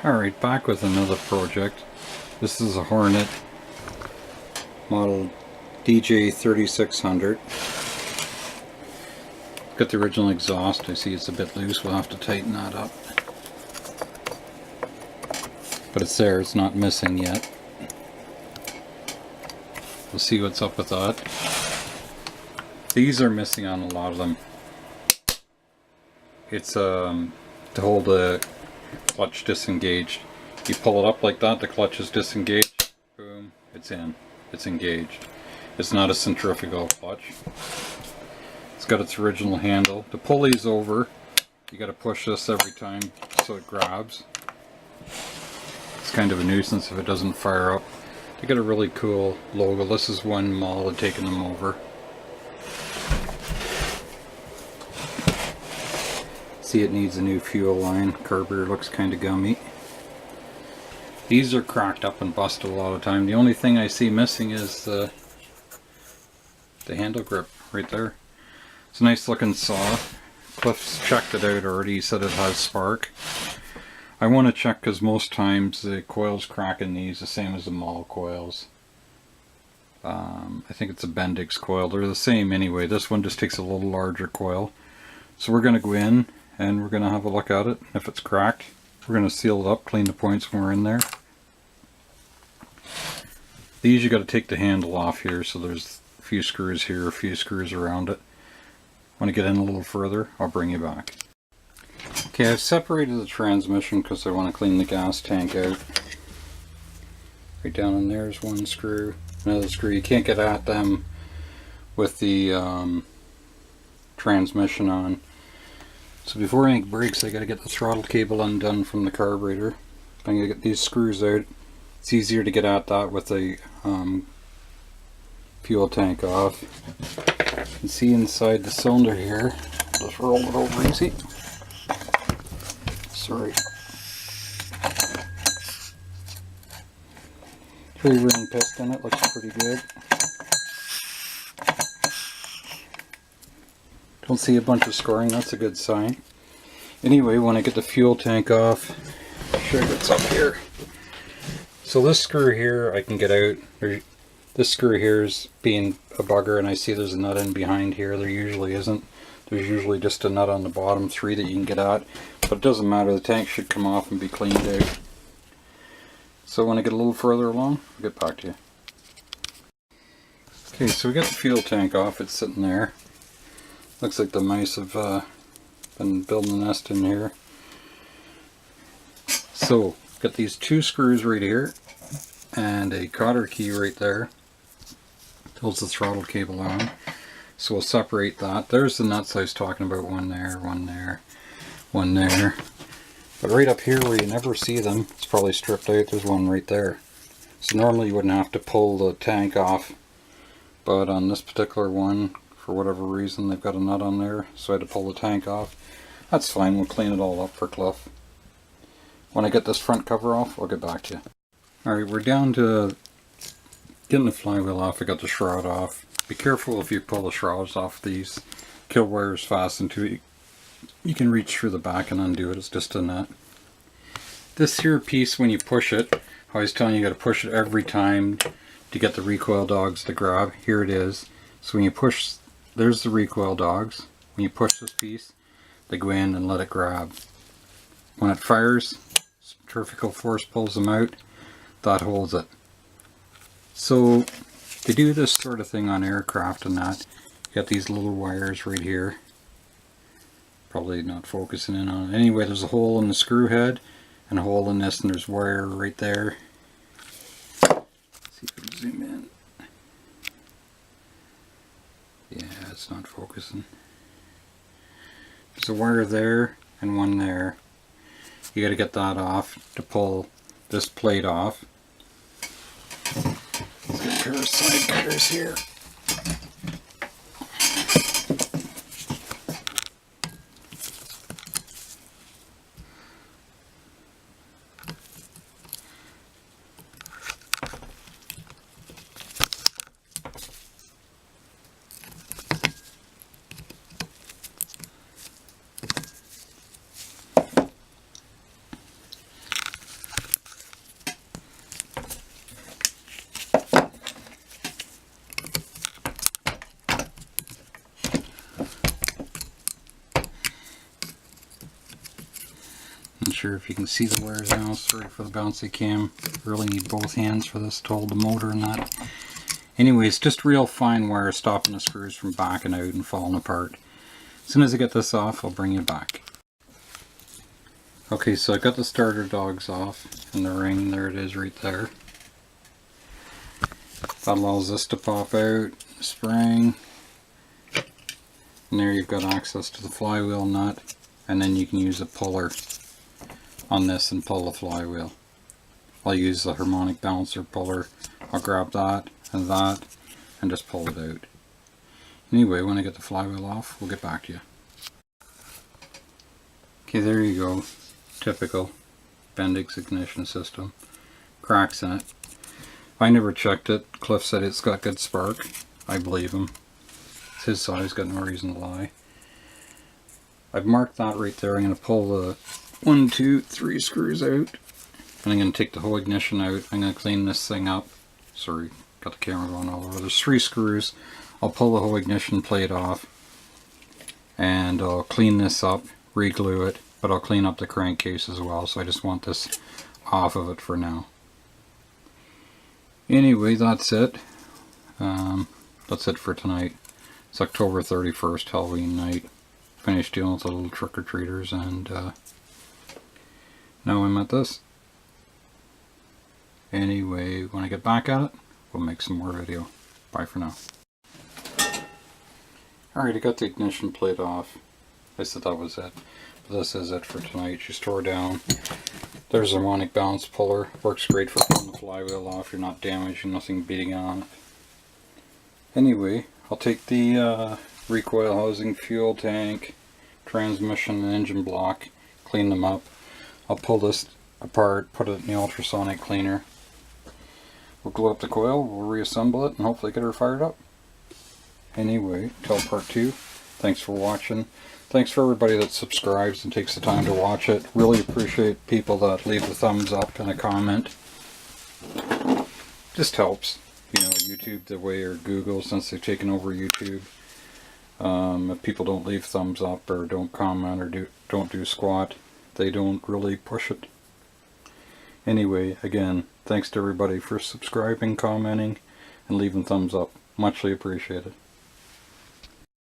Alright, back with another project. This is a Hornet model DJ3600. Got the original exhaust. I see it's a bit loose. We'll have to tighten that up. But it's there. It's not missing yet. We'll see what's up with that. These are missing on a lot of them. It's to hold the clutch disengaged. You pull it up like that, the clutch is disengaged. Boom, it's in. It's engaged. It's not a centrifugal clutch. It's got its original handle. To pull these over, you got to push this every time so it grabs. It's kind of a nuisance if it doesn't fire up. They got a really cool logo. This is one model of taking them over. See, it needs a new fuel line. Carburetor looks kind of gummy. These are cracked up and busted a lot of the time. The only thing I see missing is the handle grip right there. It's a nice looking saw. Cliff's checked it out already. He said it has spark. I want to check because most times the coils crack in these the same as the mall coils. I think it's a Bendix coil. They're the same anyway. This one just takes a little larger coil. So we're going to go in and we're going to have a look at it. If it's cracked, we're going to seal it up, clean the points when we're in there. These you got to take the handle off here, so there's a few screws here, a few screws around it. When I get in a little further, I'll bring you back. Okay, I've separated the transmission because I want to clean the gas tank out. Right down in there's one screw, another screw. You can't get at them with the transmission on. So before I make brakes, I got to get the throttle cable undone from the carburetor. I'm going to get these screws out. It's easier to get at that with the fuel tank off. You can see inside the cylinder here. Just roll it over easy. Sorry. 3-ring piston. It looks pretty good. Don't see a bunch of scoring, that's a good sign. Anyway, when I get the fuel tank off, I'll show you what's up here. So this screw here I can get out. This screw here is being a bugger, and I see there's a nut in behind here. There usually isn't. There's usually just a nut on the bottom 3 that you can get at. But it doesn't matter, the tank should come off and be cleaned out. So when I get a little further along, I'll get back to you. Okay, so we got the fuel tank off, it's sitting there. Looks like the mice have been building a nest in here. So, got these 2 screws right here and a cotter key right there. Holds the throttle cable on. So we'll separate that. There's the nuts I was talking about. One there, one there, one there. But right up here where you never see them, it's probably stripped out. There's one right there. So normally you wouldn't have to pull the tank off, but on this particular one, for whatever reason, they've got a nut on there, so I had to pull the tank off. That's fine, we'll clean it all up for Cliff. When I get this front cover off, I'll get back to you. Alright, we're down to getting the flywheel off. I got the shroud off. Be careful if you pull the shrouds off these. Kill wires fastened to it. You can reach through the back and undo it, it's just a nut. This here piece, when you push it, I was telling you, you got to push it every time to get the recoil dogs to grab. Here it is. So when you push, there's the recoil dogs. When you push this piece, they go in and let it grab. When it fires, centrifugal force pulls them out. That holds it. So to do this sort of thing on aircraft and that, you got these little wires right here. Probably not focusing in on it. Anyway, there's a hole in the screw head and a hole in this, and there's wire right there. Let's see if we can zoom in. Yeah, it's not focusing. There's a wire there and one there. You got to get that off to pull this plate off. Let's get a pair of side cutters here. sure if you can see the wires now. Sorry for the bouncy cam. Really need both hands for this to hold the motor and that. Anyways, just real fine wire stopping the screws from backing out and falling apart. As soon as I get this off, I'll bring you back. Okay, so I got the starter dogs off and the ring. There it is right there. That allows this to pop out, spring. And there you've got access to the flywheel nut, and then you can use a puller on this and pull the flywheel. I'll use the harmonic balancer puller. I'll grab that and just pull it out. Anyway, when I get the flywheel off, we'll get back to you. Okay, there you go. Typical Bendix ignition system. Cracks in it. I never checked it. Cliff said it's got good spark. I believe him. It's his size, got no reason to lie. I've marked that right there. I'm going to pull the 1, 2, 3 screws out. And I'm going to take the whole ignition out. I'm going to clean this thing up. Sorry, got the camera going all over. There's 3 screws. I'll pull the whole ignition plate off. And I'll clean this up, re-glue it. But I'll clean up the crankcase as well. So I just want this off of it for now. Anyway, that's it. That's it for tonight. It's October 31st, Halloween night. Finished dealing with the little trick-or-treaters, and now I'm at this. Anyway, when I get back at it, we'll make some more video. Bye for now. Alright, I got the ignition plate off. I said that was it. But this is it for tonight. She tore down. There's a harmonic balance puller. Works great for pulling the flywheel off. You're not damaging, nothing beating on it. Anyway, I'll take the recoil housing, fuel tank, transmission and engine block, clean them up. I'll pull this apart, put it in the ultrasonic cleaner. We'll glue up the coil, we'll reassemble it, and hopefully get her fired up. Anyway, till part 2. Thanks for watching. Thanks for everybody that subscribes and takes the time to watch it. Really appreciate people that leave a thumbs up and a comment. Just helps. You know, YouTube the way, or Google, since they've taken over YouTube. If people don't leave thumbs up or don't comment or don't do squat, they don't really push it. Anyway, again, thanks to everybody for subscribing, commenting, and leaving thumbs up. Muchly appreciated.